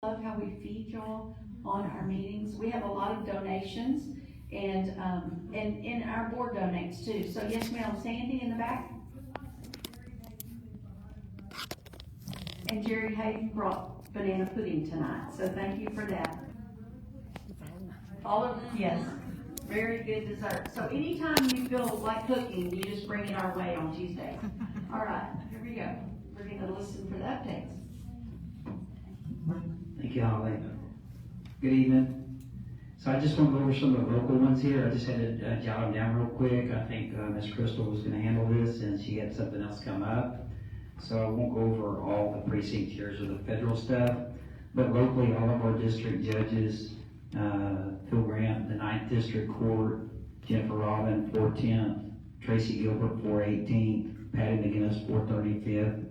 Love how we feed y'all on our meetings. We have a lot of donations, and our board donates too. So yes, ma'am. Sandy in the back, and Jerry Hayden brought banana pudding tonight. So thank you for that. All of yes, very good dessert. So anytime you feel like cooking, you just bring it our way on Tuesdays. All right, here we go. We're going to listen for the updates. Thank you, Holly. Good evening. So I just want to go over some of the local ones here. I just had to jot them down real quick. I think Ms. Crystal was going to handle this, and she had something else come up. So I won't go over all the precinct chairs or the federal stuff, but locally, all of our district judges, Phil Grant, the 9th District Court, Jennifer Robin, 410th, Tracy Gilbert, 418th, Patty McGinnis, 435th,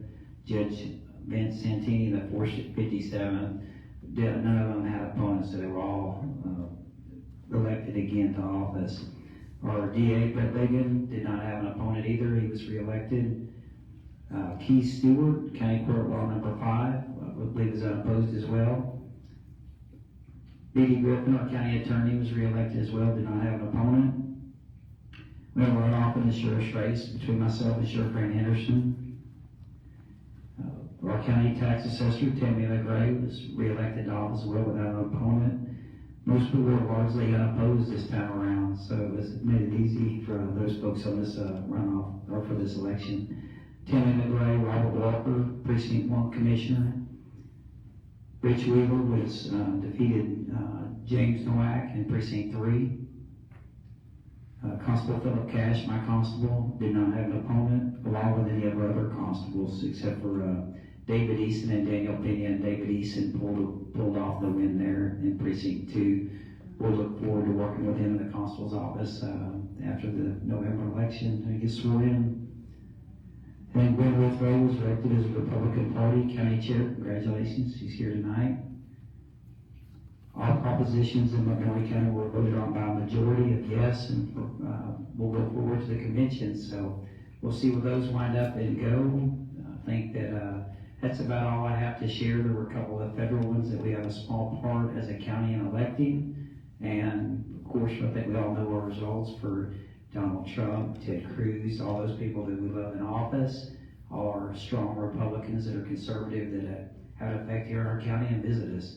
Judge Vince Santini, the 457th. None of them had opponents, so they were all elected again to office. Our DA, Brett Ligon, did not have an opponent either. He was reelected. Keith Stewart, County Court Law number 5, I believe is unopposed as well. B.D. Griffin, our county attorney, was reelected as well, did not have an opponent. We have a runoff in the sheriff's race between myself and Sheriff Grant Henderson. Our county tax assessor, Tammy McRae, was reelected to office as well without an opponent. Most people were largely unopposed this time around, so it was made it easy for those folks on this runoff, or for this election. Tammy McRae, Robert Walker, Precinct 1 Commissioner. Rich Weaver was defeated James Nowak in Precinct 3. Constable Philip Cash, my constable, did not have an opponent, along with any of our other constables, except for David Easton and Daniel Pena. And David Easton pulled off the win there in Precinct 2. We'll look forward to working with him in the constable's office after the November election and he gets sworn in. And Gwen Withrow was elected as a Republican Party County Chair. Congratulations, she's here tonight. All propositions in Montgomery County were voted on by a majority of yes, and we'll go forward to the convention. So we'll see where those wind up and go. I think that that's about all I have to share. There were a couple of federal ones that we have a small part as a county in electing. And of course, I think we all know our results for Donald Trump, Ted Cruz, all those people that we love in office, all our strong Republicans that are conservative that have an effect here in our county and visit us.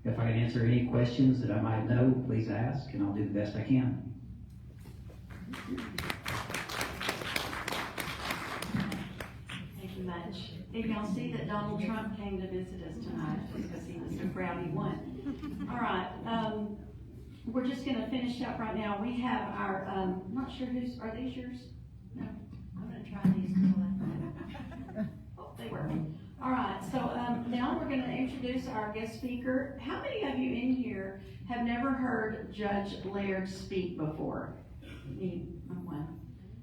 If I can answer any questions that I might know, please ask, and I'll do the best I can. Thank you much. If y'all see that Donald Trump came to visit us tonight, just because he was so proud he won. All right, we're just going to finish up right now. We have our, I'm not sure who's, are these yours? No? I'm going to try these. Oh, they were. All right, so now we're going to introduce our guest speaker. How many of you in here have never heard Judge Laird speak before? One.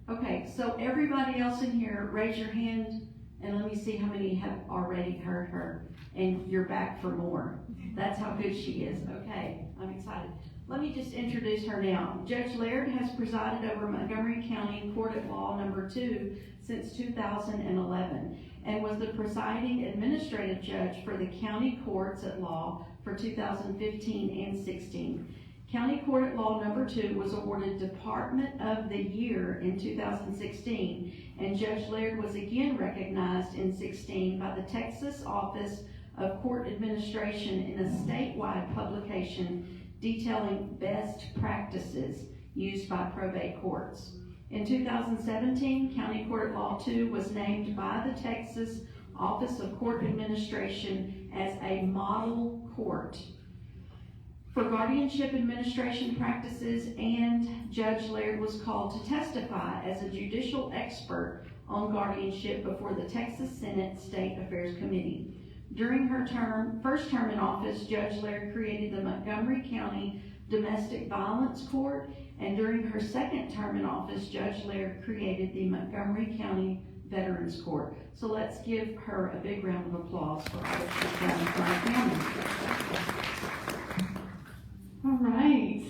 Okay, so everybody else in here, raise your hand, and let me see how many have already heard her, and you're back for more. That's how good she is. Okay, I'm excited. Let me just introduce her now. Judge Laird has presided over Montgomery County Court at Law number 2 since 2011 and was the presiding administrative judge for the county courts at law for 2015 and 16. County Court at Law number 2 was awarded Department of the Year in 2016, and Judge Laird was again recognized in 16 by the Texas Office of Court Administration in a statewide publication detailing best practices used by probate courts. In 2017, County Court at Law 2 was named by the Texas Office of Court Administration as a model court for guardianship administration practices, and Judge Laird was called to testify as a judicial expert on guardianship before the Texas Senate State Affairs Committee. During her first term in office, Judge Laird created the Montgomery County Domestic Violence Court, and during her second term in office, Judge Laird created the Montgomery County Veterans Court. So let's give her a big round of applause for all that she's done for our family. All right,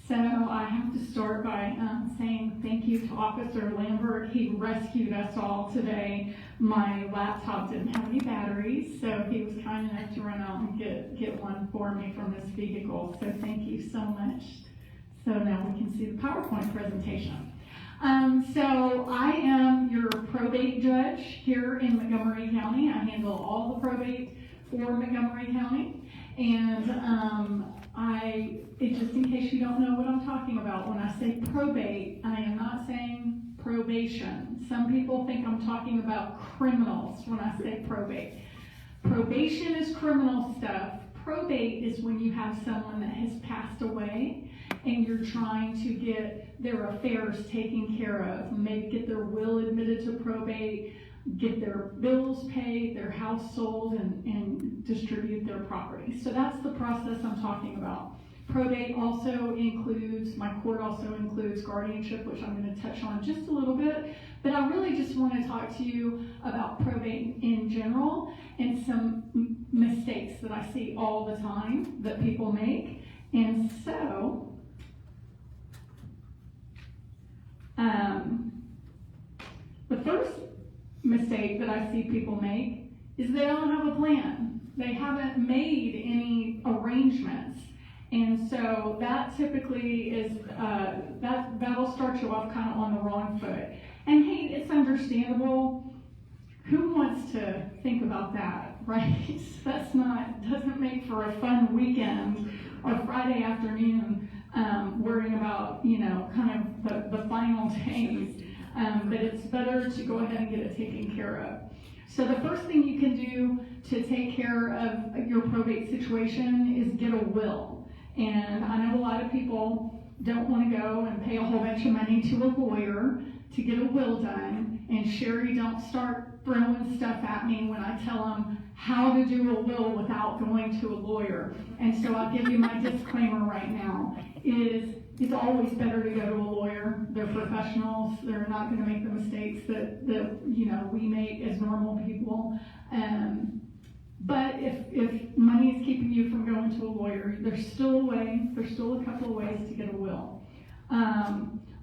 so I have to start by saying thank you to Officer Lambert. He rescued us all today. My laptop didn't have any batteries, so he was kind enough to run out and get one for me from his vehicle. So thank you so much. So now we can see the PowerPoint presentation. So I am your probate judge here in Montgomery County. I handle all the probate for Montgomery County. And just in case you don't know what I'm talking about, when I say probate, I am not saying probation. Some people think I'm talking about criminals when I say probate. Probation is criminal stuff. Probate is when you have someone that has passed away and you're trying to get their affairs taken care of, maybe get their will admitted to probate, get their bills paid, their house sold, and distribute their property. So that's the process I'm talking about. Probate also includes, my court also includes guardianship, which I'm going to touch on just a little bit. But I really just want to talk to you about probate in general and some mistakes that I see all the time that people make. And so, the first mistake that I see people make is they don't have a plan. They haven't made any arrangements. And so that typically is, that'll start you off kind of on the wrong foot. And hey, it's understandable. Who wants to think about that, right? Doesn't make for a fun weekend or Friday afternoon worrying about, kind of the final days. But it's better to go ahead and get it taken care of. So the first thing you can do to take care of your probate situation is get a will. And I know a lot of people don't want to go and pay a whole bunch of money to a lawyer to get a will done. And Sherry, don't start throwing stuff at me when I tell them how to do a will without going to a lawyer. And so I'll give you my disclaimer right now. It's always better to go to a lawyer. They're professionals. They're not going to make the mistakes that we make as normal people. But if money is keeping you from going to a lawyer, there's still a way. There's still a couple of ways to get a will.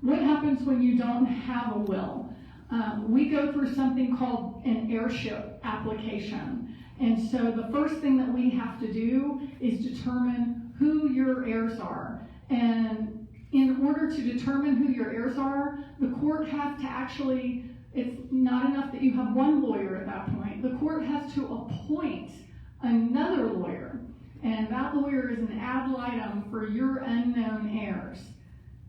What happens when you don't have a will? We go through something called an heirship application. And so the first thing that we have to do is determine who your heirs are. And in order to determine who your heirs are, the court has to actually, it's not enough that you have one lawyer at that point. The court has to appoint another lawyer. And that lawyer is an ad litem for your unknown heirs.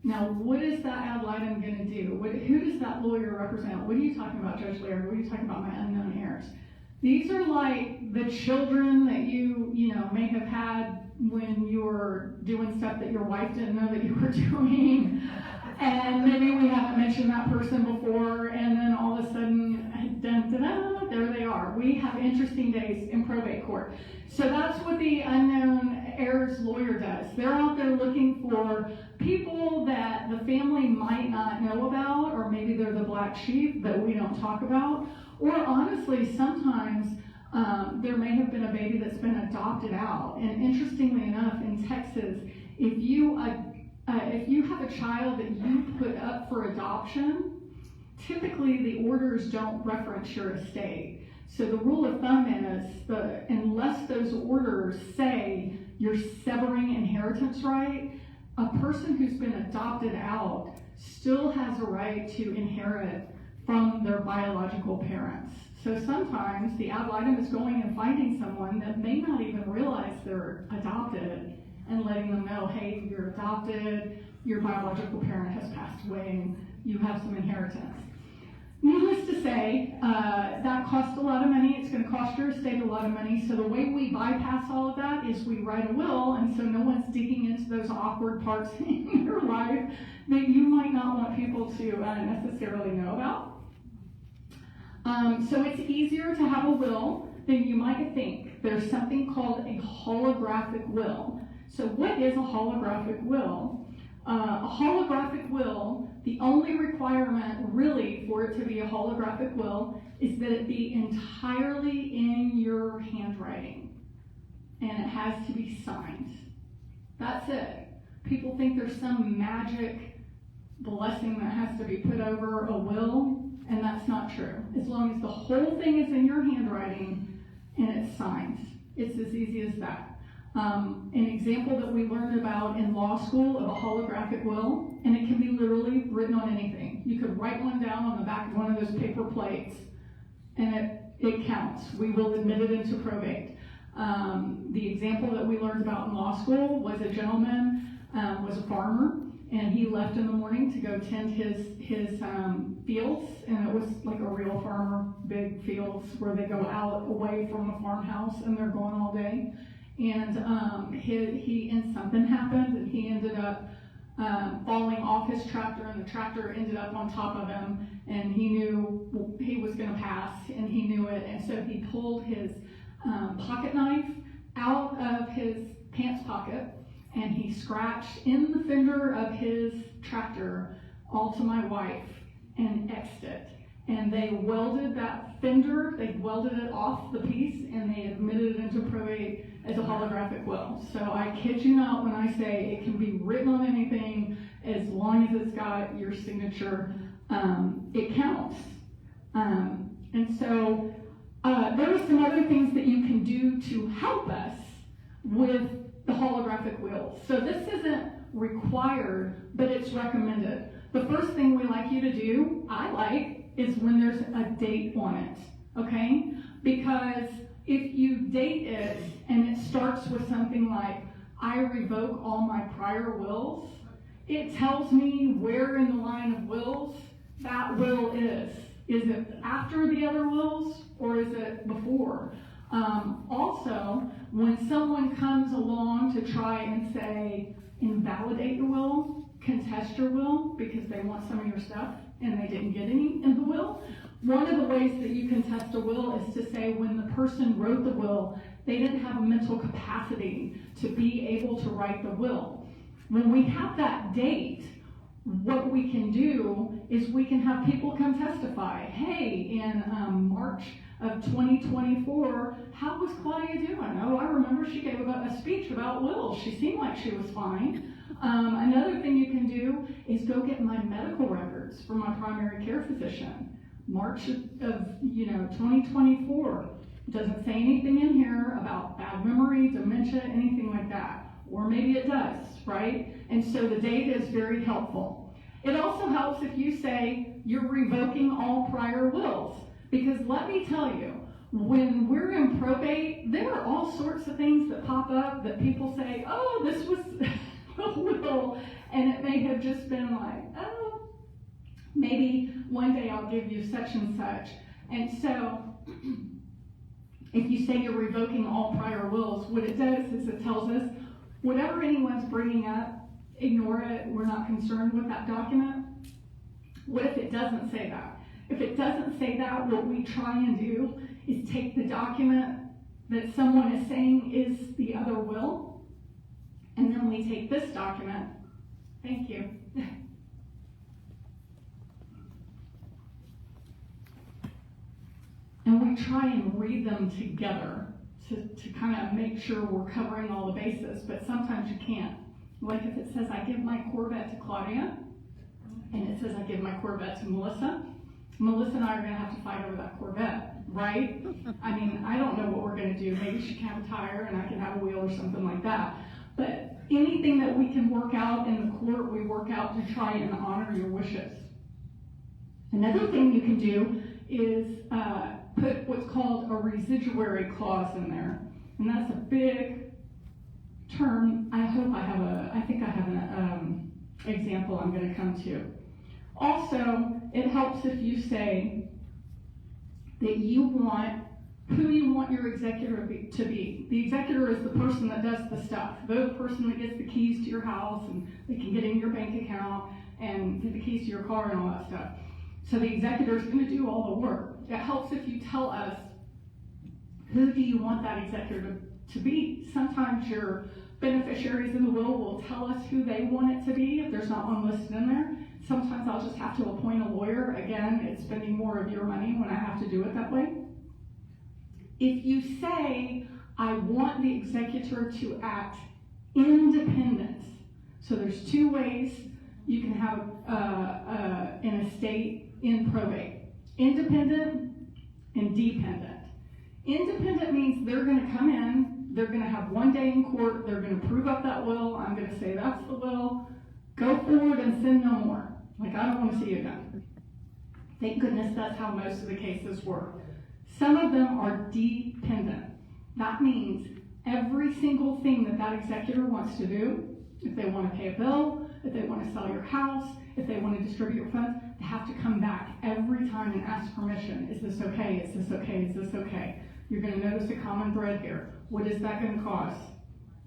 Now, what is that ad litem going to do? Who does that lawyer represent? What are you talking about, Judge Laird? What are you talking about, my unknown heirs? These are like the children that you may have had when you were doing stuff that your wife didn't know that you were doing. And maybe we haven't mentioned that person before, and then all of a sudden, dun, dun, dun, there they are. We have interesting days in probate court. So that's what the unknown heirs lawyer does. They're out there looking for people that the family might not know about, or maybe they're the black sheep that we don't talk about. Or honestly, sometimes there may have been a baby that's been adopted out. And interestingly enough, in Texas, if you have a child that you put up for adoption, typically the orders don't reference your estate. So the rule of thumb is unless those orders say you're severing inheritance right, a person who's been adopted out still has a right to inherit from their biological parents. So sometimes the ad litem is going and finding someone that may not even realize they're adopted and letting them know, hey, you're adopted, your biological parent has passed away, and you have some inheritance. Needless to say, that costs a lot of money. It's going to cost your estate a lot of money. So the way we bypass all of that is we write a will, and so no one's digging into those awkward parts in your life that you might not want people to necessarily know about. So it's easier to have a will than you might think. There's something called a holographic will. So what is a holographic will? A holographic will, the only requirement really for it to be a holographic will is that it be entirely in your handwriting. And it has to be signed. That's it. People think there's some magic blessing that has to be put over a will, and that's not true. As long as the whole thing is in your handwriting and it's signed, it's as easy as that. An example that we learned about in law school of a holographic will, and it can be literally written on anything. You could write one down on the back of one of those paper plates, and it counts. We will admit it into probate. The example that we learned about in law school was a gentleman was a farmer, and he left in the morning to go tend his fields, and it was like a real farmer, big fields where they go out away from a farmhouse and they're gone all day. And something happened, and he ended up falling off his tractor, and the tractor ended up on top of him, and he knew he was going to pass, and he knew it, and so he pulled his pocket knife out of his pants pocket, and he scratched in the fender of his tractor all to my wife and X'd it. And they welded that fender, they welded it off the piece, and they admitted it into probate as a holographic will. So I kid you not when I say it can be written on anything as long as it's got your signature, it counts. And so there are some other things that you can do to help us with the holographic wills. So this isn't required, but it's recommended. The first thing we like you to do, is when there's a date on it, okay? Because if you date it and it starts with something like, I revoke all my prior wills, it tells me where in the line of wills that will is. Is it after the other wills or is it before? Also, when someone comes along to try and say, invalidate your will, contest your will because they want some of your stuff and they didn't get any in the will, one of the ways that you can test a will is to say when the person wrote the will, they didn't have a mental capacity to be able to write the will. When we have that date, what we can do is we can have people come testify. Hey, in March of 2024, how was Claudia doing? Oh, I remember she gave a speech about wills. She seemed like she was fine. Another thing you can do is go get my medical records from my primary care physician. March of 2024. Doesn't say anything in here about bad memory, dementia, anything like that. Or maybe it does, right? And so the date is very helpful. It also helps if you say you're revoking all prior wills. Because let me tell you, when we're in probate, there are all sorts of things that pop up that people say, oh, this was a will, and it may have just been like, oh, maybe one day I'll give you such and such. And so if you say you're revoking all prior wills, what it does is it tells us whatever anyone's bringing up, ignore it. We're not concerned with that document. What if it doesn't say that? If it doesn't say that, what we try and do is take the document that someone is saying is the other will, and then we take this document, thank you, and we try and read them together to kind of make sure we're covering all the bases, but sometimes you can't. Like if it says I give my Corvette to Claudia, and it says I give my Corvette to Melissa, Melissa and I are going to have to fight over that Corvette, right? I mean, I don't know what we're going to do. Maybe she can have a tire and I can have a wheel or something like that. But anything that we can work out in the court, we work out to try and honor your wishes. Another thing you can do is put what's called a residuary clause in there. And that's a big term. I think I have an example I'm going to come to. Also, it helps if you say that you want who you want your executor to be. The executor is the person that does the stuff. They're the person that gets the keys to your house and they can get in your bank account and get the keys to your car and all that stuff. So the executor is going to do all the work. It helps if you tell us who do you want that executor to be. Sometimes your beneficiaries in the will tell us who they want it to be if there's not one listed in there. Sometimes I'll just have to appoint a lawyer. Again, it's spending more of your money when I have to do it that way. If you say, I want the executor to act independent, so there's two ways you can have an estate in probate. Independent and dependent. Independent means they're going to come in, they're going to have one day in court, they're going to prove up that will, I'm going to say that's the will, go forward and sin no more. Like, I don't want to see you again. Thank goodness that's how most of the cases work. Some of them are dependent. That means every single thing that that executor wants to do, if they want to pay a bill, if they want to sell your house, if they want to distribute your funds, they have to come back every time and ask permission. Is this okay? Is this okay? Is this okay? You're going to notice a common thread here. What is that going to cost?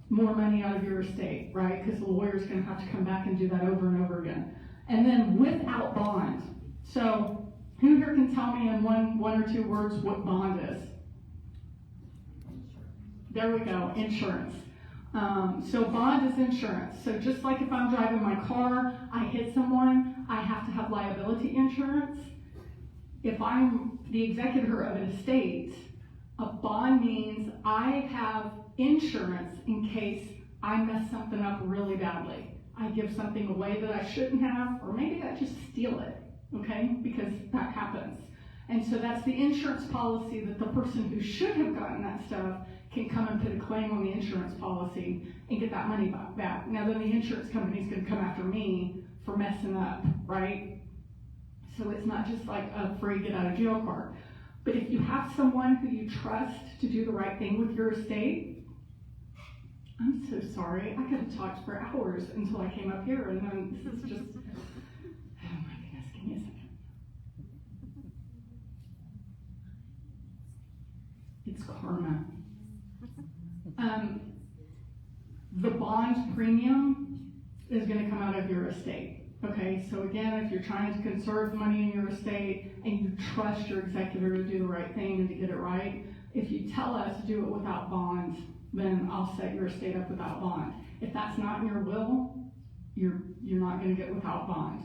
More money out of your estate, right? Because the lawyer's going to have to come back and do that over and over again. And then without bond. So who here can tell me in one or two words what bond is? There we go, insurance. So bond is insurance. So just like if I'm driving my car, I hit someone, I have to have liability insurance. If I'm the executor of an estate, a bond means I have insurance in case I mess something up really badly. I give something away that I shouldn't have, or maybe I just steal it, okay? Because that happens. And so that's the insurance policy that the person who should have gotten that stuff can come and put a claim on the insurance policy and get that money back. Now then the insurance company's gonna come after me for messing up, right? So it's not just like a free get out of jail card. But if you have someone who you trust to do the right thing with your estate, I'm so sorry, I could have talked for hours until I came up here, and then this is just, oh my goodness, give me a second. It's karma. The bond premium is going to come out of your estate. Okay, so again, if you're trying to conserve money in your estate and you trust your executor to do the right thing and to get it right, if you tell us do it without bond, then I'll set your estate up without bond. If that's not in your will, you're not going to get without bond.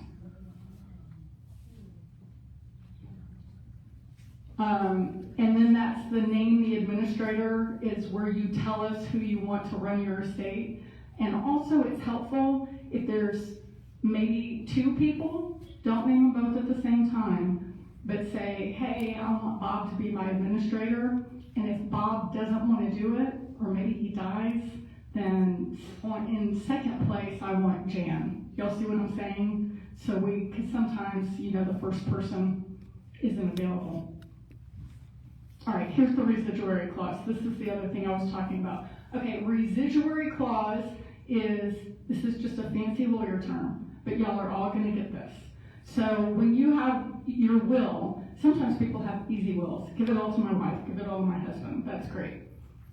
And then that's the name the administrator is where you tell us who you want to run your estate. And also it's helpful if there's maybe two people, don't name them both at the same time, but say, hey, I want Bob to be my administrator. And if Bob doesn't want to do it, or maybe he dies, then in second place, I want Jan. Y'all see what I'm saying? So because sometimes, the first person isn't available. All right, here's the residuary clause. This is the other thing I was talking about. Okay, residuary clause this is just a fancy lawyer term, but y'all are all gonna get this. So when you have your will, sometimes people have easy wills. Give it all to my wife, give it all to my husband. That's great.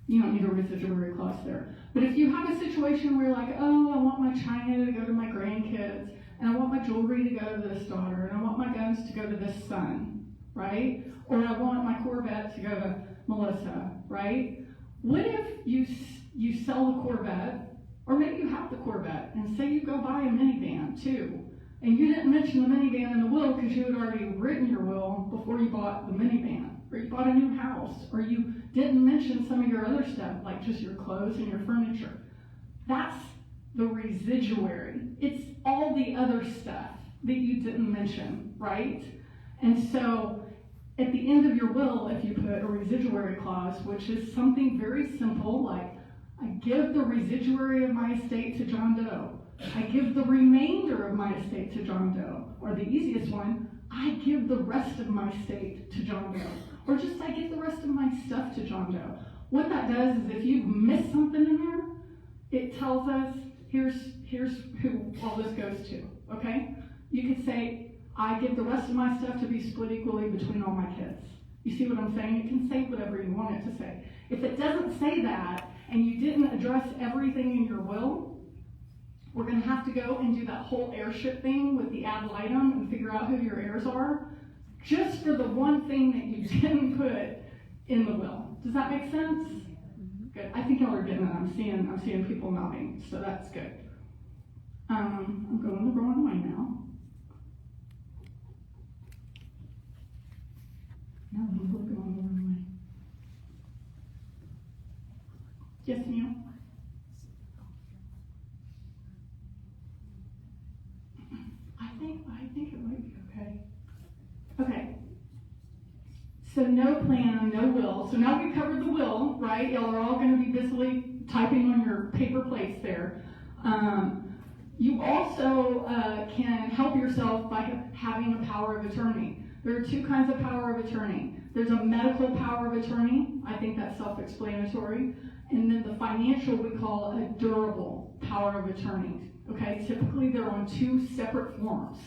You don't need a residuary clause there. But if you have a situation where you're like, oh, I want my china to go to my grandkids, and I want my jewelry to go to this daughter, and I want my guns to go to this son, right? Or I want my Corvette to go to Melissa, right? What if you sell the Corvette, or maybe you have the Corvette, and say you go buy a minivan too, and you didn't mention the minivan in the will because you had already written your will before you bought the minivan, or you bought a new house, or you didn't mention some of your other stuff, like just your clothes and your furniture. That's the residuary. It's all the other stuff that you didn't mention, right? And so at the end of your will, if you put a residuary clause, which is something very simple, like I give the residuary of my estate to John Doe. I give the remainder of my estate to John Doe. Or the easiest one, I give the rest of my estate to John Doe. Or just I give the rest of my stuff to John Doe. What that does is if you've missed something in there, it tells us here's who all this goes to, okay? You could say, I give the rest of my stuff to be split equally between all my kids. You see what I'm saying? It can say whatever you want it to say. If it doesn't say that, and you didn't address everything in your will, we're going to have to go and do that whole heirship thing with the ad litem and figure out who your heirs are, just for the one thing that you didn't put in the will. Does that make sense? Good. I think y'all are getting it. I'm seeing people nodding, so that's good. I'm going the wrong way now. No, I'm looking on the wrong way. Yes, ma'am? So no plan, no will. So now we covered the will, right? Y'all are all going to be busily typing on your paper plates there. You also can help yourself by having a power of attorney. There are two kinds of power of attorney. There's a medical power of attorney. I think that's self-explanatory. And then the financial we call a durable power of attorney. Okay, typically they're on two separate forms.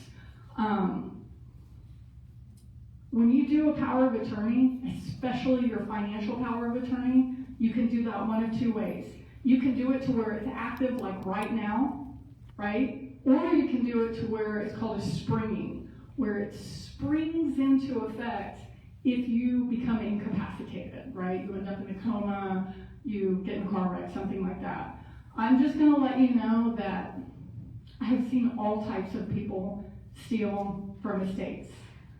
When you do a power of attorney, especially your financial power of attorney, you can do that one of two ways. You can do it to where it's active, like right now, right? Or you can do it to where it's called a springing, where it springs into effect if you become incapacitated, right? You end up in a coma, you get in a car wreck, something like that. I'm just going to let you know that I have seen all types of people steal from estates.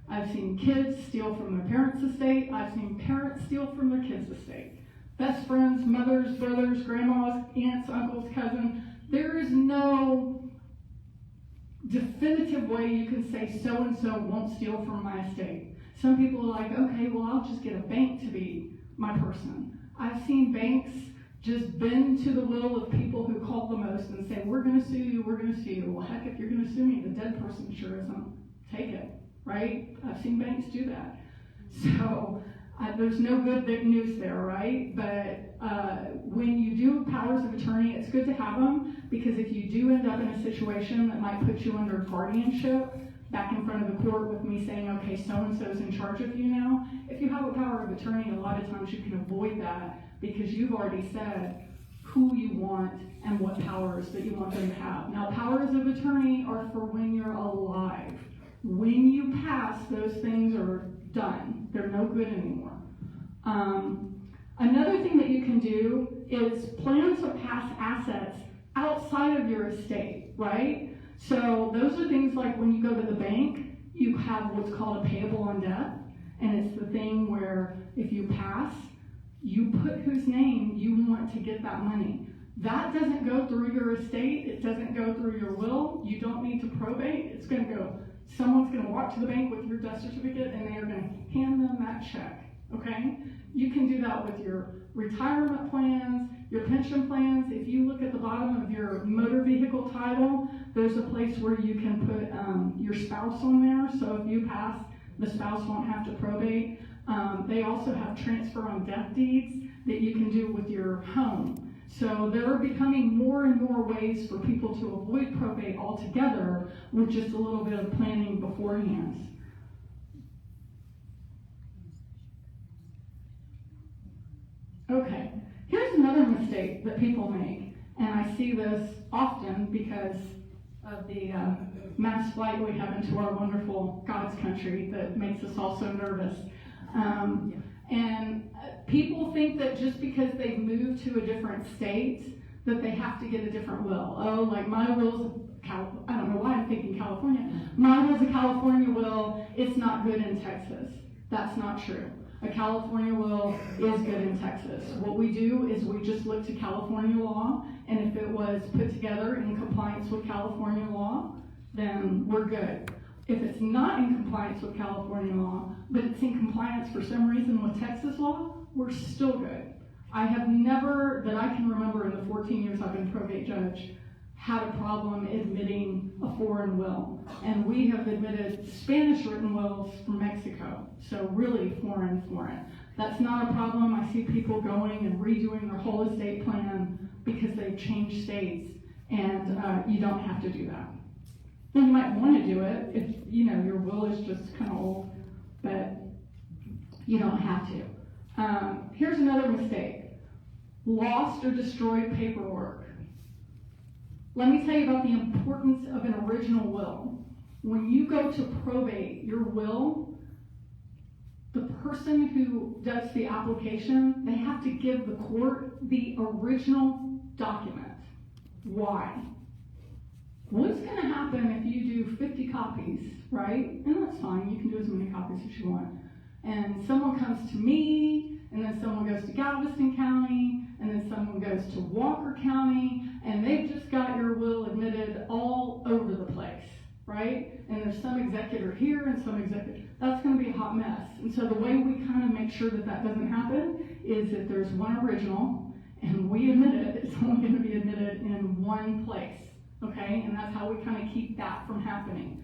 I've seen kids steal from their parents' estate. I've seen parents steal from their kids' estate. Best friends, mothers, brothers, grandmas, aunts, uncles, cousins. There is no definitive way you can say so-and-so won't steal from my estate. Some people are like, okay, well, I'll just get a bank to be my person. I've seen banks just bend to the will of people who call the most and say, we're going to sue you, we're going to sue you. Well, heck, if you're going to sue me, the dead person sure isn't. Take it, right? I've seen banks do that. So there's no good news there, right? But when you do powers of attorney, it's good to have them, because if you do end up in a situation that might put you under guardianship, back in front of the court with me saying, okay, so-and-so's in charge of you now, if you have a power of attorney, a lot of times you can avoid that, because you've already said who you want and what powers that you want them to have. Now, powers of attorney are for when you're alive. When you pass, those things are done. They're no good anymore. Another thing that you can do is plan to pass assets outside of your estate, right? So those are things like when you go to the bank, you have what's called a payable on death, and it's the thing where if you pass, you put whose name you want to get that money. That doesn't go through your estate. It doesn't go through your will. You don't need to probate. It's going to go, someone's going to walk to the bank with your death certificate, and they are going to hand them that check, okay? You can do that with your retirement plans, your pension plans. If you look at the bottom of your motor vehicle title, there's a place where you can put your spouse on there. So if you pass, the spouse won't have to probate. They also have transfer on death deeds that you can do with your home. So there are becoming more and more ways for people to avoid probate altogether with just a little bit of planning beforehand. Okay, here's another mistake that people make, and I see this often because of the mass flight we have into our wonderful God's country that makes us all so nervous. And people think that just because they've moved to a different state, that they have to get a different will. Oh, like my will's, I don't know why I'm thinking California. My will's a California will, it's not good in Texas. That's not true. A California will is good in Texas. What we do is we just look to California law, and if it was put together in compliance with California law, then we're good. If it's not in compliance with California law, but it's in compliance for some reason with Texas law, we're still good. I have never, that I can remember in the 14 years I've been probate judge, had a problem admitting a foreign will. And we have admitted Spanish written wills from Mexico. So really foreign. That's not a problem. I see people going and redoing their whole estate plan because they've changed states, and you don't have to do that. You might want to do it if, your will is just kind of old, but you don't have to. Here's another mistake. Lost or destroyed paperwork. Let me tell you about the importance of an original will. When you go to probate your will, the person who does the application, they have to give the court the original document. Why? What's going to happen if you do 50 copies, right? And that's fine. You can do as many copies as you want. And someone comes to me, and then someone goes to Galveston County, and then someone goes to Walker County, and they've just got your will admitted all over the place. right? And there's some executor here and some executor, that's gonna be a hot mess. And so the way we kind of make sure that that doesn't happen is if there's one original and we admit it, it's only gonna be admitted in one place, okay? And that's how we kind of keep that from happening.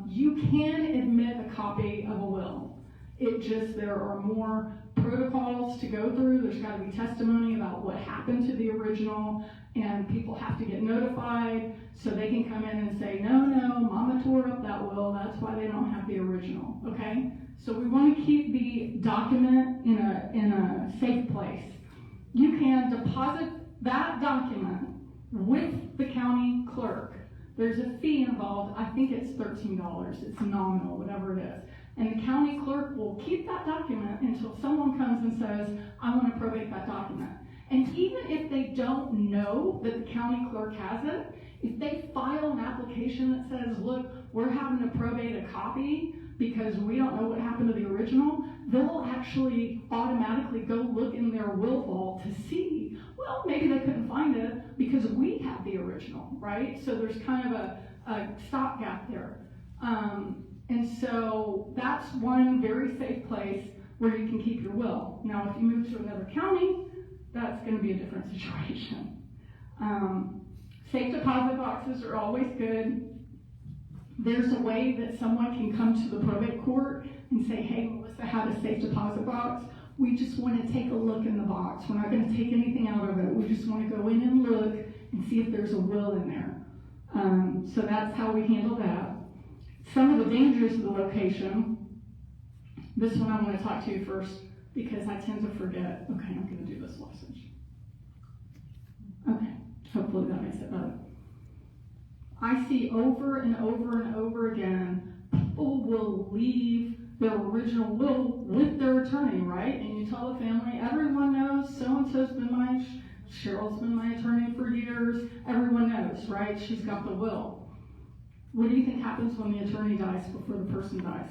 You can admit a copy of a will. It just, there are more protocols to go through. There's got to be testimony about what happened to the original, and people have to get notified so they can come in and say, no, mama tore up that will, that's why they don't have the original, okay? So we want to keep the document in a safe place. You can deposit that document with the county clerk. There's a fee involved. I think it's $13. It's nominal, whatever it is. And the county clerk will keep that document until someone comes and says, I want to probate that document. And even if they don't know that the county clerk has it, if they file an application that says, look, we're having to probate a copy because we don't know what happened to the original, they'll actually automatically go look in their will vault to see, well, maybe they couldn't find it because we have the original, right? So there's kind of a stopgap there. And so that's one very safe place where you can keep your will. Now, if you move to another county, that's going to be a different situation. Safe deposit boxes are always good. There's a way that someone can come to the probate court and say, hey, Melissa had a safe deposit box. We just want to take a look in the box. We're not going to take anything out of it. We just want to go in and look and see if there's a will in there. So that's how we handle that. Some of the dangers of the location, this one I want to talk to you first because I tend to forget. Okay, I'm going to do this message. Okay, hopefully that makes it better. I see over and over and over again, people will leave their original will with their attorney, right? And you tell the family, everyone knows so-and-so's been Cheryl's been my attorney for years. Everyone knows, right? She's got the will. What do you think happens when the attorney dies before the person dies?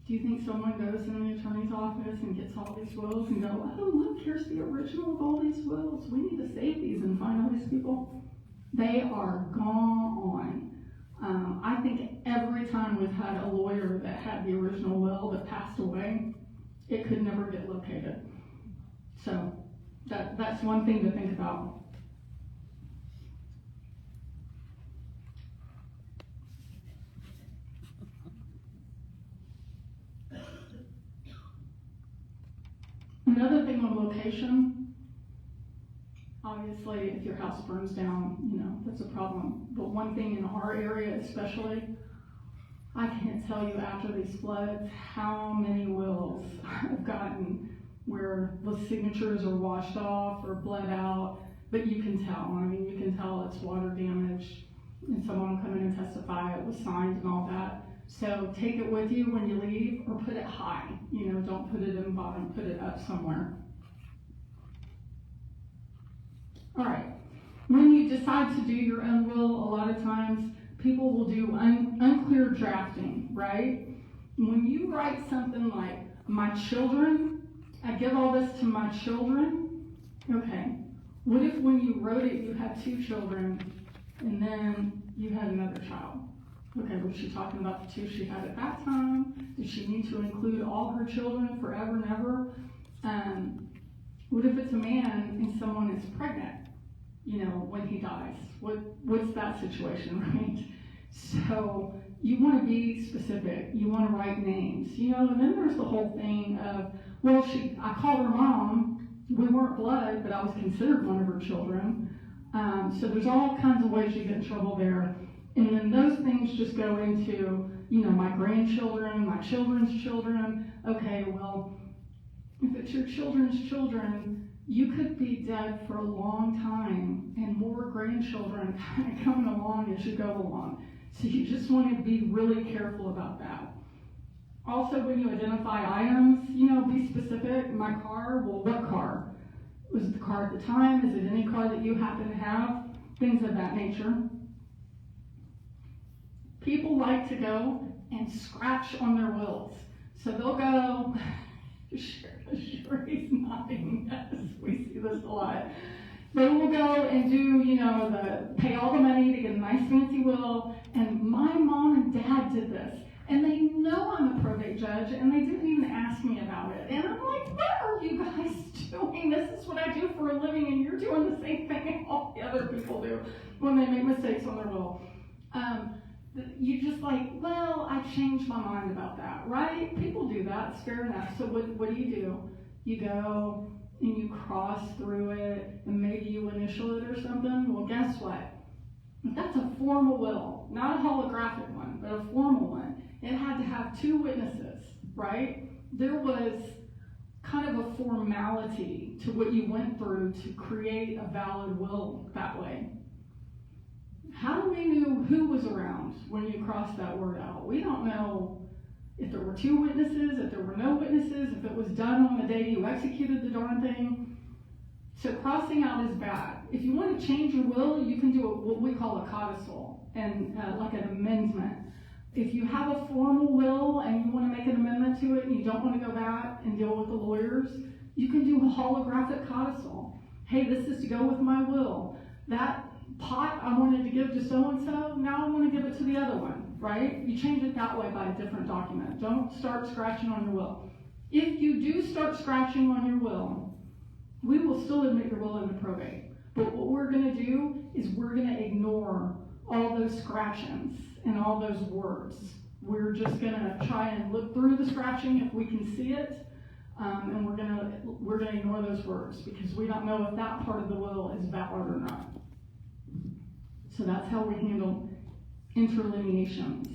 Do you think someone goes in the attorney's office and gets all these wills and go, oh, look, here's the original of all these wills. We need to save these and find all these people? They are gone. I think every time we've had a lawyer that had the original will that passed away, it could never get located. So that's one thing to think about. Another thing on location, obviously if your house burns down, that's a problem. But one thing in our area especially, I can't tell you after these floods how many wills I've gotten where the signatures are washed off or bled out, but you can tell. I mean, you can tell it's water damage, and someone will come in and testify it was signed and all that. So take it with you when you leave, or put it high. Don't put it in the bottom, put it up somewhere. All right. When you decide to do your own will, a lot of times people will do unclear drafting, right? When you write something like, my children, I give all this to my children, okay. What if when you wrote it, you had 2 children, and then you had another child? Okay, was she talking about the 2 she had at that time? Did she need to include all her children forever and ever? What if it's a man and someone is pregnant, when he dies? What's that situation, right? So you want to be specific. You want to write names, and then there's the whole thing of, well, I called her mom. We weren't blood, but I was considered one of her children. So there's all kinds of ways you get in trouble there. And then those things just go into, my grandchildren, my children's children. Okay, well, if it's your children's children, you could be dead for a long time and more grandchildren kind of coming along as you go along. So you just want to be really careful about that. Also, when you identify items, be specific. My car, well, what car? Was it the car at the time? Is it any car that you happen to have? Things of that nature. People like to go and scratch on their wills. So they'll go, Sherry's nodding, yes, we see this a lot. They will go and do, pay all the money to get a nice fancy will. And my mom and dad did this. And they know I'm a probate judge, and they didn't even ask me about it. And I'm like, what are you guys doing? This is what I do for a living, and you're doing the same thing all the other people do when they make mistakes on their will. You just like, well, I changed my mind about that, right? People do that. It's fair enough. So what do? You go and you cross through it, and maybe you initial it or something. Well, guess what? If that's a formal will, not a holographic one, but a formal one, it had to have 2 witnesses, right? There was kind of a formality to what you went through to create a valid will that way. How do we know who was around when you crossed that word out? We don't know if there were 2 witnesses, if there were no witnesses, if it was done on the day you executed the darn thing. So crossing out is bad. If you want to change your will, you can do what we call a codicil, and like an amendment. If you have a formal will and you want to make an amendment to it and you don't want to go back and deal with the lawyers, you can do a holographic codicil. Hey, this is to go with my will. That pot I wanted to give to so-and-so, now I want to give it to the other one, right? You change it that way by a different document. Don't start scratching on your will. If you do start scratching on your will, we will still admit your will into probate. But what we're going to do is we're going to ignore all those scratchings and all those words. We're just going to try and look through the scratching if we can see it, and we're going to ignore those words because we don't know if that part of the will is valid or not. So that's how we handle interlineations.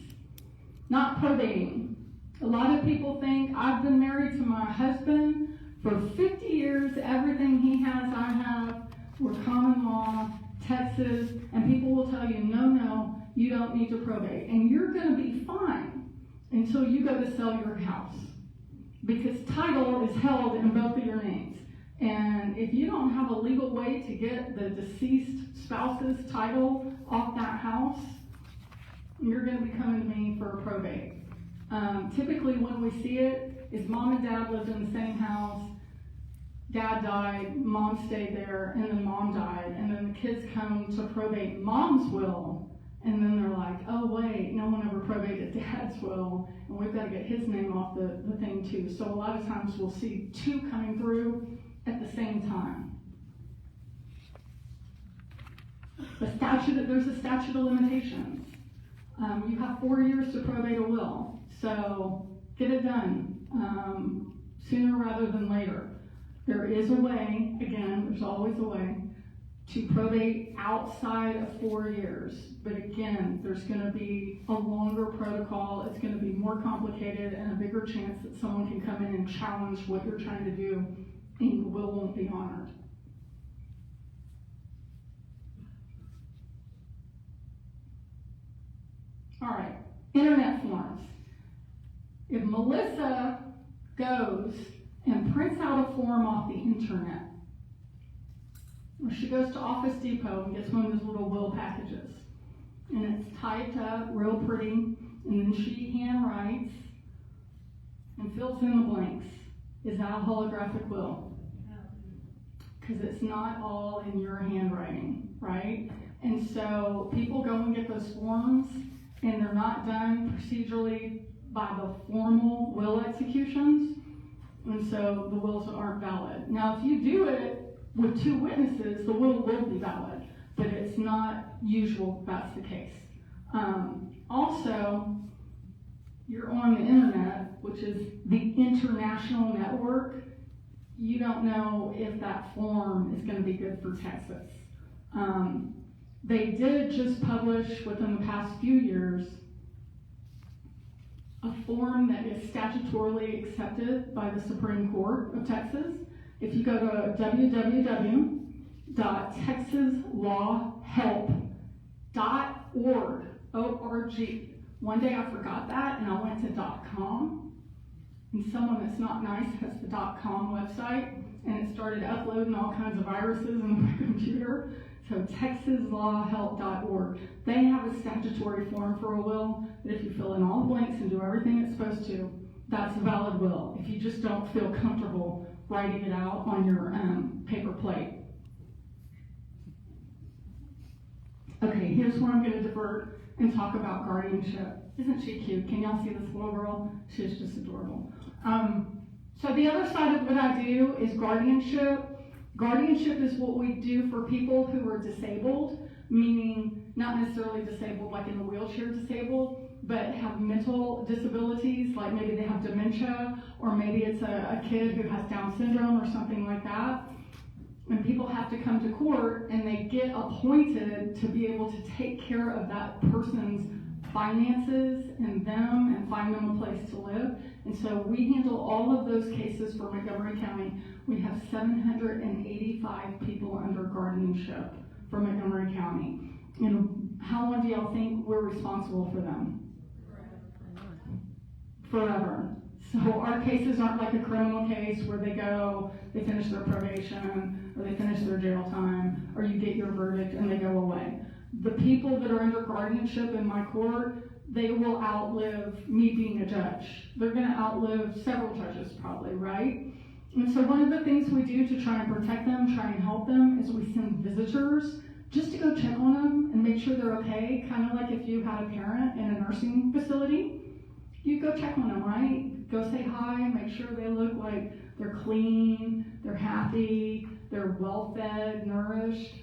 Not probating. A lot of people think, I've been married to my husband for 50 years, everything he has, I have, we're common law, Texas, and people will tell you, no, you don't need to probate. And you're going to be fine until you go to sell your house. Because title is held in both of your names. And if you don't have a legal way to get the deceased spouse's title off that house, you're going to be coming to me for a probate. Typically when we see it is mom and dad lived in the same house, dad died, mom stayed there, and then mom died, and then the kids come to probate mom's will, and then they're like, oh wait, no one ever probated dad's will, and we've got to get his name off the thing too. So a lot of times we'll see 2 coming through at the same time. There's a statute of limitations. You have 4 years to probate a will, so get it done sooner rather than later. There is a way, again, there's always a way, to probate outside of 4 years. But again, there's going to be a longer protocol, it's going to be more complicated, and a bigger chance that someone can come in and challenge what you're trying to do, and your will won't be honored. All right, internet forms. If Melissa goes and prints out a form off the internet, or she goes to Office Depot and gets one of those little will packages, and it's typed up real pretty, and then she hand writes and fills in the blanks. Is that a holographic will? Because it's not all in your handwriting, right? And so people go and get those forms, and they're not done procedurally by the formal will executions, and so the wills aren't valid. Now, if you do it with 2 witnesses, the will be valid, but it's not usual that's the case. Also, you're on the internet, which is the international network. You don't know if that form is going to be good for Texas. They did just publish within the past few years a form that is statutorily accepted by the Supreme Court of Texas. If you go to www.texaslawhelp.org, O-R-G. One day I forgot that and I went to .com, and someone that's not nice has the .com website, and it started uploading all kinds of viruses into my computer. So texaslawhelp.org. They have a statutory form for a will that if you fill in all the blanks and do everything it's supposed to, that's a valid will. If you just don't feel comfortable writing it out on your paper plate. Okay, here's where I'm gonna divert and talk about guardianship. Isn't she cute? Can y'all see this little girl? She's just adorable. So the other side of what I do is guardianship. Guardianship is what we do for people who are disabled, meaning not necessarily disabled like in the wheelchair disabled, but have mental disabilities, like maybe they have dementia, or maybe it's a kid who has Down syndrome or something like that. And people have to come to court and they get appointed to be able to take care of that person's finances and them and find them a place to live. And so we handle all of those cases for Montgomery County. We have 785 people under guardianship for Montgomery County. And how long do y'all think we're responsible for them? Forever. So our cases aren't like a criminal case where they go, they finish their probation, or they finish their jail time, or you get your verdict and they go away. The people that are under guardianship in my court, they will outlive me being a judge. They're going to outlive several judges probably, right? And so one of the things we do to try and protect them, try and help them, is we send visitors just to go check on them and make sure they're okay, kind of like if you had a parent in a nursing facility. You go check on them, right? Go say hi, make sure they look like they're clean, they're happy, they're well-fed, nourished.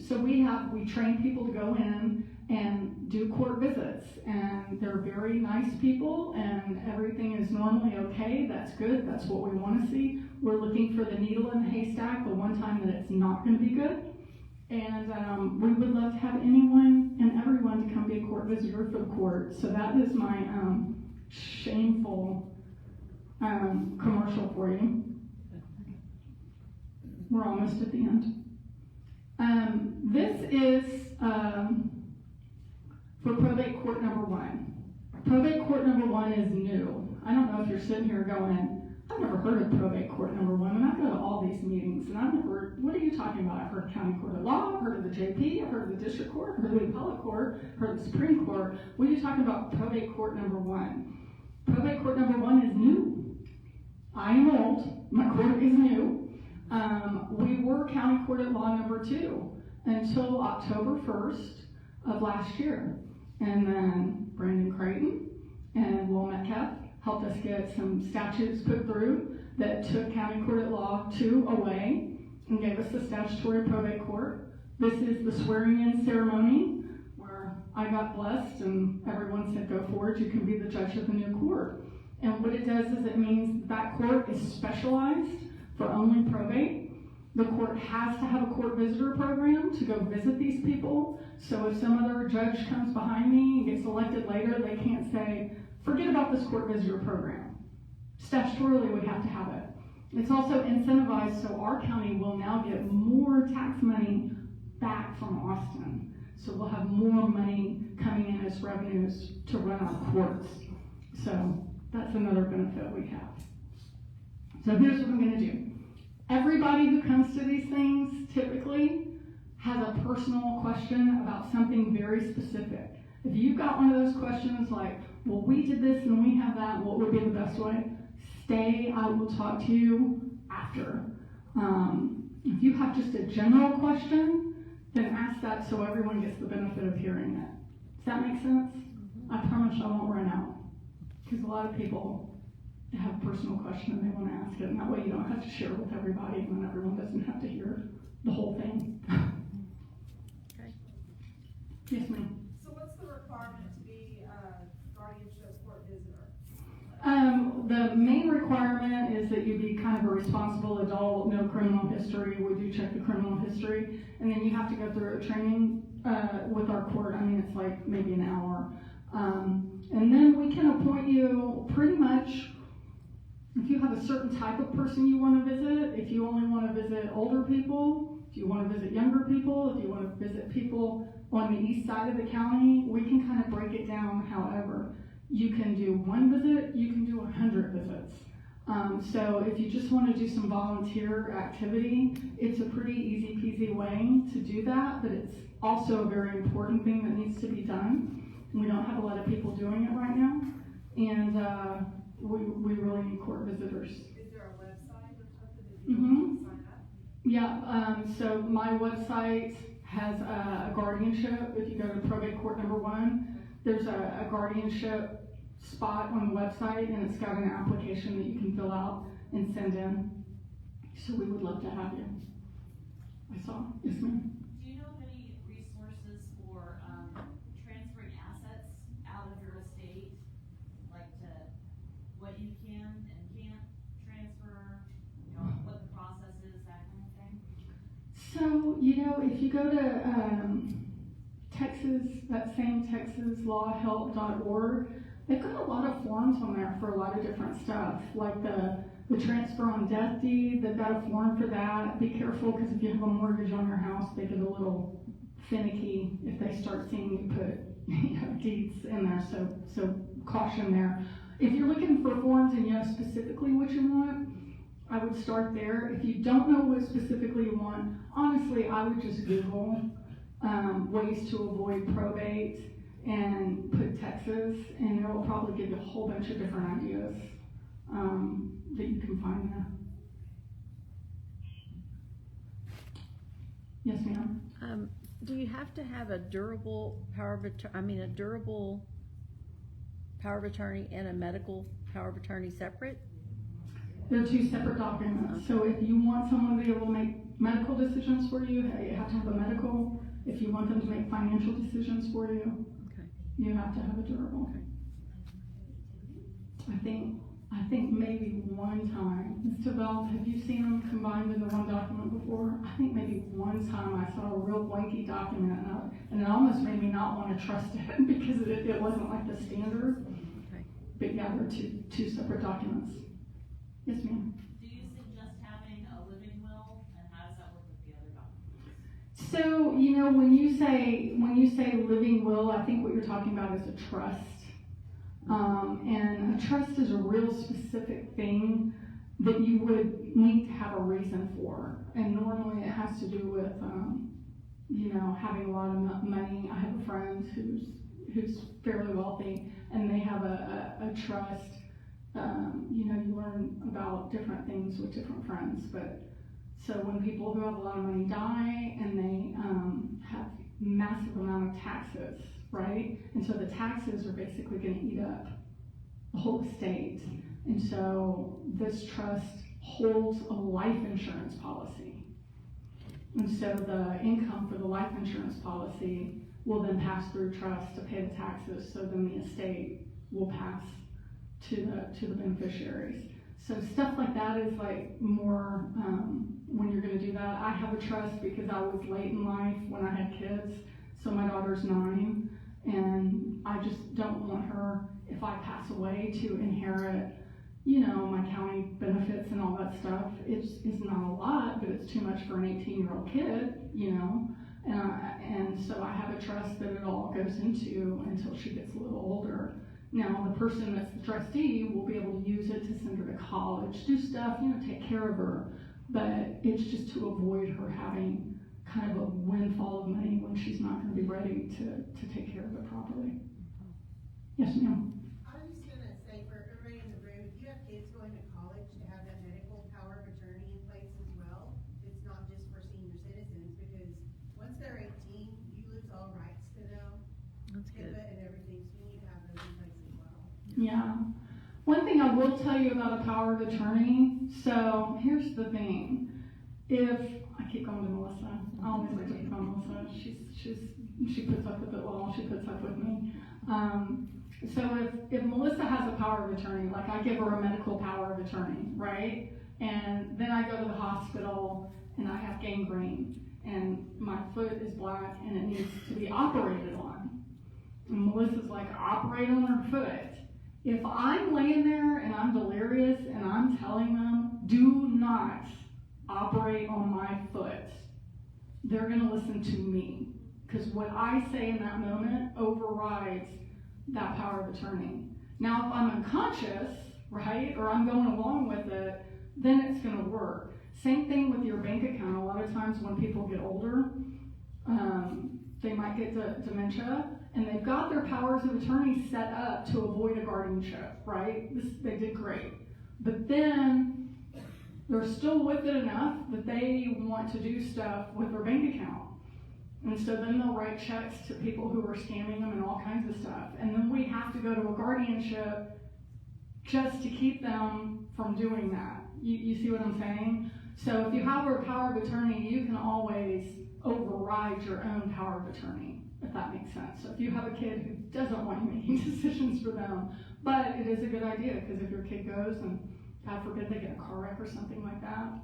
So we train people to go in and do court visits, and they're very nice people, and everything is normally okay. That's good. That's what we want to see. We're looking for the needle in the haystack the one time that it's not going to be good. And we would love to have anyone and everyone to come be a court visitor for the court. So that is my shameful commercial for you. We're almost at the end. This is for probate court number 1. Probate court number 1 is new. I don't know if you're sitting here going, I've never heard of probate court number 1, and I go to all these meetings, and I've never, what are you talking about? I've heard county court of law, I've heard of the JP, I've heard of the district court, I've heard of the appellate court, I've heard of the Supreme Court. What are you talking about probate court number 1? Probate court number 1 is new. I am old, my court is new. We were county court at law number 2 until October 1st of last year. And then Brandon Creighton and Will Metcalf helped us get some statutes put through that took county court at law 2 away and gave us the statutory probate court. This is the swearing in ceremony where I got blessed and everyone said, go forward, you can be the judge of the new court. And what it does is it means that court is specialized for only probate. The court has to have a court visitor program to go visit these people. So if some other judge comes behind me and gets elected later, they can't say, forget about this court visitor program. Statutorily, we have to have it. It's also incentivized, so our county will now get more tax money back from Austin. So we'll have more money coming in as revenues to run our courts. So that's another benefit we have. So here's what I'm going to do. Everybody who comes to these things typically has a personal question about something very specific. If you've got one of those questions like, well, we did this and we have that, what would be the best way? Stay, I will talk to you after. If you have just a general question, then ask that so everyone gets the benefit of hearing it. Does that make sense? I promise I won't run out. Because a lot of people have a personal question and they want to ask it, and that way you don't have to share with everybody, and then everyone doesn't have to hear the whole thing. Okay. Yes, ma'am. So what's the requirement to be a guardianship court visitor? The main requirement is that you be kind of a responsible adult, no criminal history. We do check the criminal history, and then you have to go through a training with our court. I mean, it's like maybe an hour. And then we can appoint you pretty much if you have a certain type of person you want to visit, if you only want to visit older people, if you want to visit younger people, if you want to visit people on the east side of the county, we can kind of break it down however. You can do 1 visit, you can do 100 visits. So if you just want to do some volunteer activity, it's a pretty easy peasy way to do that, but it's also a very important thing that needs to be done. We don't have a lot of people doing it right now, and we really need court visitors. Is there a website or something that you Mm-hmm. can sign up? Yeah, so my website has a guardianship. If you go to probate court number 1, there's a guardianship spot on the website, and it's got an application that you can fill out and send in. So we would love to have you. I saw. Yes, ma'am. Do you know of any resources for, transferring assets out of your estate? Like what you can and can't transfer, what the process is, that kind of thing? So, if you go to Texas, that same texaslawhelp.org, they've got a lot of forms on there for a lot of different stuff, like the transfer on death deed. They've got a form for that. Be careful, because if you have a mortgage on your house, they get a little finicky if they start seeing you put deeds in there. So caution there. If you're looking for forms and you know specifically what you want, I would start there. If you don't know what specifically you want, honestly, I would just Google ways to avoid probate and put Texas, and it will probably give you a whole bunch of different ideas that you can find there. Yes, ma'am. Do you have to have a durable power of attorney, a durable power of attorney and a medical power of attorney separate? They're two separate documents. So if you want someone to be able to make medical decisions for you, you have to have a medical. If you want them to make financial decisions for you, Okay. you have to have a durable. Okay. I think maybe one time, Mr. Bell, have you seen them combined into one document before? I think maybe one time I saw a real blanky document, and it almost made me not want to trust it because it wasn't like the standard. Okay. But yeah, they're two separate documents. Yes, ma'am. Do you suggest having a living will, and how does that work with the other documents? So, when you say living will, I think what you're talking about is a trust. And a trust is a real specific thing that you would need to have a reason for. And normally it has to do with, having a lot of money. I have a friend who's fairly wealthy, and they have a trust. You learn about different things with different friends. But so when people who have a lot of money die, and they have massive amount of taxes, right? And so the taxes are basically going to eat up the whole estate. And so this trust holds a life insurance policy. And so the income for the life insurance policy will then pass through trust to pay the taxes, so then the estate will pass to the beneficiaries. So stuff like that is like more when you're going to do that. I have a trust because I was late in life when I had kids. So my daughter's 9, and I just don't want her, if I pass away, to inherit, my county benefits and all that stuff. It's not a lot, but it's too much for an 18-year-old kid, and so I have a trust that it all goes into until she gets a little older. Now, the person that's the trustee will be able to use it to send her to college, do stuff, take care of her, but it's just to avoid her having kind of a windfall of money when she's not going to be ready to take care of it properly. Yes, ma'am. I was just gonna say for everybody in the room, if you have kids going to college, to have that medical power of attorney in place as well. It's not just for senior citizens, because once they're 18, you lose all rights to them, That's good. HIPAA and everything, so you need to have those in place as well. Yeah. One thing I will tell you about a power of attorney, so here's the thing. If I keep going to Melissa, I always like to keep on Melissa. She puts up with it well, she puts up with me. So if Melissa has a power of attorney, like I give her a medical power of attorney, right? And then I go to the hospital and I have gangrene and my foot is black and it needs to be operated on. And Melissa's like, operate on her foot. If I'm laying there and I'm delirious and I'm telling them, do not operate on my foot, they're going to listen to me. Because what I say in that moment overrides that power of attorney. Now, if I'm unconscious, right, or I'm going along with it, then it's going to work. Same thing with your bank account. A lot of times when people get older, they might get dementia, and they've got their powers of attorney set up to avoid a guardianship, right? They did great. But then they're still with it enough that they want to do stuff with their bank account. And so then they'll write checks to people who are scamming them and all kinds of stuff. And then we have to go to a guardianship just to keep them from doing that. You see what I'm saying? So if you have a power of attorney, you can always override your own power of attorney, if that makes sense. So if you have a kid who doesn't want you making decisions for them, but it is a good idea, because if your kid goes and, God forbid, they get a car wreck or something like that,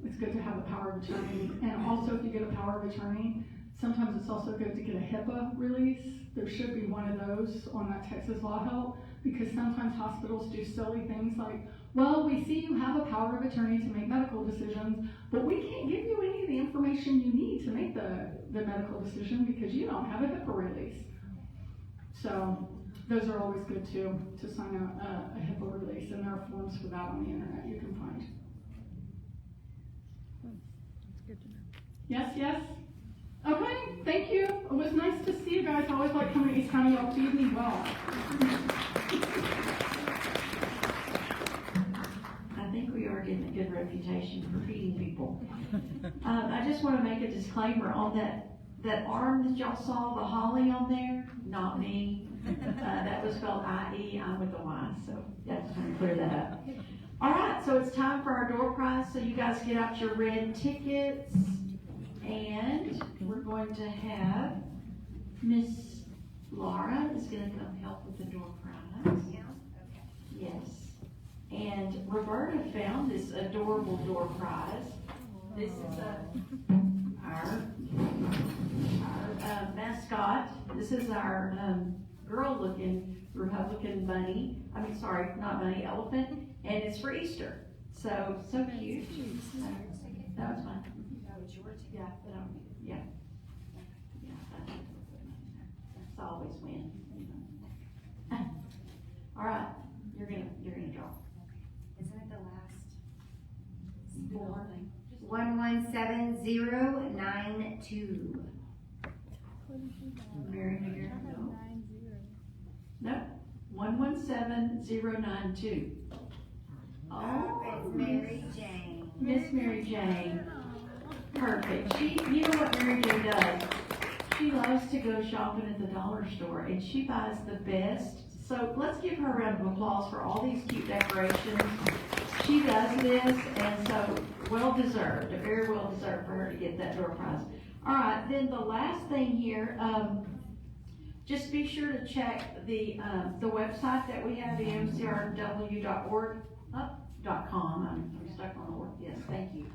it's good to have a power of attorney. And also, if you get a power of attorney, sometimes it's also good to get a HIPAA release. There should be one of those on that Texas Law Help, because sometimes hospitals do silly things like, well, we see you have a power of attorney to make medical decisions, but we can't give you any of the information you need to make the medical decision because you don't have a HIPAA release. So those are always good too, to sign a HIPAA release, and there are forms for that on the internet you can find. That's good to know. Yes, yes? Okay, thank you. It was nice to see you guys. I always like coming to East County. Y'all feed me well. I think we are getting a good reputation for feeding people. I just want to make a disclaimer on that arm that y'all saw, the holly on there, not me. That was spelled I-E, I'm with a Y, so that's trying to clear that up. All right, so it's time for our door prize, so you guys get out your red tickets, and we're going to have Miss Laura is going to come help with the door prize. Yeah, okay. Yes. And Roberta found this adorable door prize. This is our mascot. This is our girl-looking Republican bunny. Not bunny, elephant. And it's for Easter. So cute. That was fun. That was your ticket. Yeah, but yeah. That's always win. All right, you're gonna draw. Isn't it the last? 117-092. Mary Mayor, no. 117092. Oh, it's Mary Jane. Miss Mary Jane. Perfect. You know what Mary Jane does? She loves to go shopping at the dollar store, and she buys the best. So let's give her a round of applause for all these cute decorations. She does this, and so well deserved, very well deserved for her to get that door prize. All right, then the last thing here, just be sure to check the website that we have, the mcrw.org.com. I'm stuck on the word. Yes, thank you.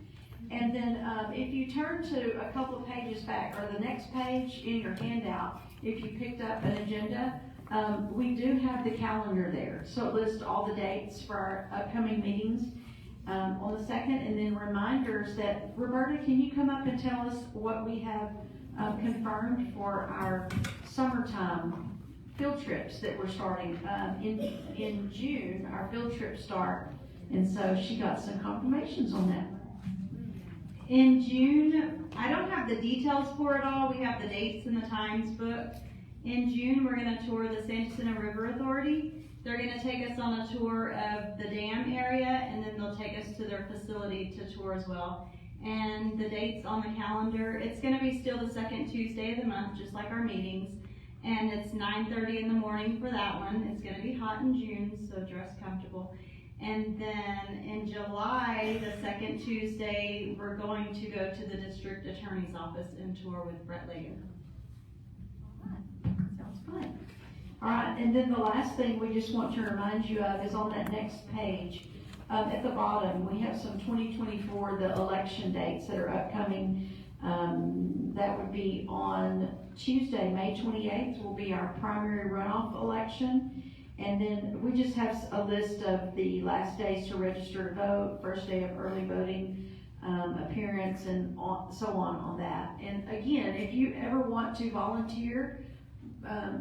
And then if you turn to a couple of pages back, or the next page in your handout, if you picked up an agenda, we do have the calendar there. So it lists all the dates for our upcoming meetings on the 2nd, and then reminders that, Roberta, can you come up and tell us what we have confirmed for our summertime field trips that we're starting? In June, our field trips start, and so she got some confirmations on that. In June, I don't have the details for it all. We have the dates and the times booked. In June, we're going to tour the Santa Cena River Authority. They're going to take us on a tour of the dam area, and then they'll take us to their facility to tour as well. And the dates on the calendar, it's going to be still the second Tuesday of the month, just like our meetings. And it's 9:30 in the morning for that one. It's going to be hot in June, so dress comfortable. And then in July, the second Tuesday, we're going to go to the district attorney's office and tour with Brett Lagan. Sounds fun. All right, and then the last thing we just want to remind you of is on that next page. At the bottom, we have some 2024, the election dates that are upcoming. That would be on Tuesday, May 28th, will be our primary runoff election. And then we just have a list of the last days to register to vote, first day of early voting, appearance, and so on that. And again, if you ever want to volunteer,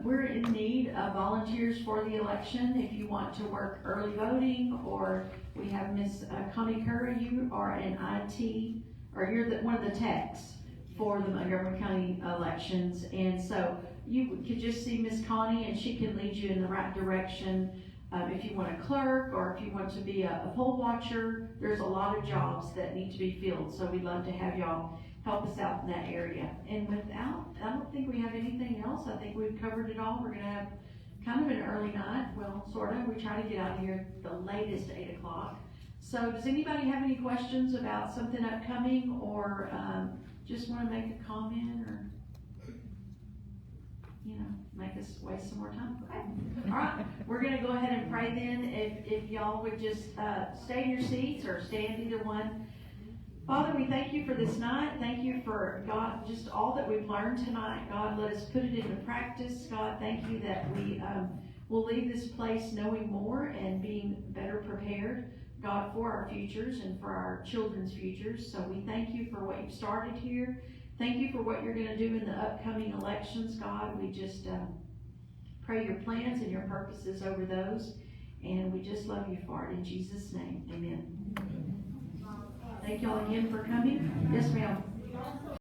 we're in need of volunteers for the election. If you want to work early voting, or we have Miss Connie Curry, you are an IT, or you're one of the techs for the Montgomery County elections. And so you could just see Miss Connie, and she can lead you in the right direction. If you want a clerk, or if you want to be a poll watcher, there's a lot of jobs that need to be filled. So we'd love to have y'all help us out in that area. And I don't think we have anything else. I think we've covered it all. We're gonna have kind of an early night, well, sort of. We try to get out of here the latest 8 o'clock. So does anybody have any questions about something upcoming, or just wanna make a comment, or, make us waste some more time? Okay, all right, we're gonna go ahead and pray then. If y'all would just stay in your seats or stand, either one. Father, we thank you for this night. Thank you for, God, just all that we've learned tonight. God, let us put it into practice. God, thank you that we will leave this place knowing more and being better prepared, God, for our futures and for our children's futures. So we thank you for what you've started here. Thank you for what you're going to do in the upcoming elections, God. We just pray your plans and your purposes over those. And we just love you for it. In Jesus' name, amen. Thank y'all again for coming. Yes, ma'am.